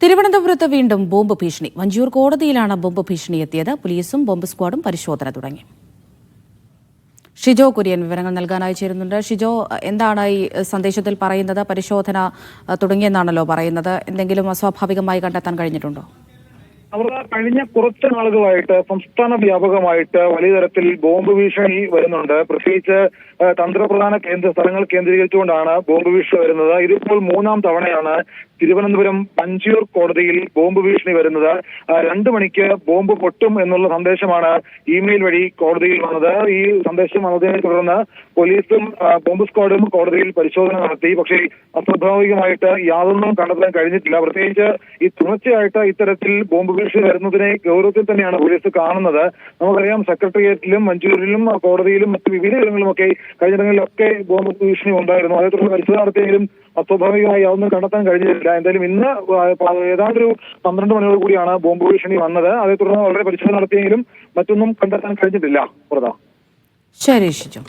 തിരുവനന്തപുരത്ത് വീണ്ടും ബോംബ് ഭീഷണി. വഞ്ചിയൂർ കോടതിയിലാണ് ബോംബ് ഭീഷണി എത്തിയത്. പോലീസും ബോംബ് സ്ക്വാഡും പരിശോധന തുടങ്ങി. ഷിജോ കുര്യൻ വിവരങ്ങൾ നൽകാനായി ചേരുന്നുണ്ട്. ഷിജോ, എന്താണ് ഈ സന്ദേശത്തിൽ പറയുന്നത്? പരിശോധന തുടങ്ങിയെന്നാണല്ലോ പറയുന്നത്. എന്തെങ്കിലും അസ്വാഭാവികമായി കണ്ടെത്താൻ കഴിഞ്ഞിട്ടുണ്ടോ? അവർ കഴിഞ്ഞ കുറച്ച് നാളുകളായിട്ട് സംസ്ഥാന വ്യാപകമായിട്ട് വലിയ തരത്തിൽ ബോംബ് ഭീഷണി വരുന്നുണ്ട്. പ്രത്യേകിച്ച് തന്ത്രപ്രധാന സ്ഥലങ്ങൾ കേന്ദ്രീകരിച്ചുകൊണ്ടാണ് ബോംബ് ഭീഷണി വരുന്നത്. ഇതിപ്പോൾ മൂന്നാം തവണയാണ് തിരുവനന്തപുരം വഞ്ചിയൂർ കോടതിയിൽ ബോംബ് ഭീഷണി വരുന്നത്. 2 മണിക്ക് ബോംബ് പൊട്ടും എന്നുള്ള സന്ദേശമാണ് ഇമെയിൽ വഴി കോടതിയിൽ വന്നത്. ഈ സന്ദേശം വന്നതിനെ തുടർന്ന് പോലീസും ബോംബ് സ്ക്വാഡും കോടതിയിൽ പരിശോധന നടത്തി. പക്ഷേ അസ്വാഭാവികമായിട്ട് യാതൊന്നും കണ്ടെത്താൻ കഴിഞ്ഞിട്ടില്ല. പ്രത്യേകിച്ച് ഈ തുടർച്ചയായിട്ട് ഇത്തരത്തിൽ ബോംബ് ഭീഷണി വരുന്നതിനെ ഗൗരവത്തിൽ തന്നെയാണ് പോലീസ് കാണുന്നത്. നമുക്കറിയാം, സെക്രട്ടേറിയറ്റിലും മഞ്ചൂരിലും കോടതിയിലും മറ്റ് വിവിധ ഇടങ്ങളിലുമൊക്കെ കഴിഞ്ഞിടങ്ങളിലൊക്കെ ബോംബ് ഭീഷണി ഉണ്ടായിരുന്നു. അതേ തുടർന്ന് പരിശോധന നടത്തിയെങ്കിലും അസ്വാഭാവികമായി യാതൊന്നും കണ്ടെത്താൻ കഴിഞ്ഞിട്ടില്ല. എന്തായാലും ഇന്ന് ഏതാണ്ടൊരു 12 മണിയോട് കൂടിയാണ് ബോംബ് ഭീഷണി വന്നത്. അതേ തുടർന്ന് വളരെ പരിശോധന നടത്തിയെങ്കിലും മറ്റൊന്നും കണ്ടെത്താൻ കഴിഞ്ഞിട്ടില്ല. ശരി ഷിജോ.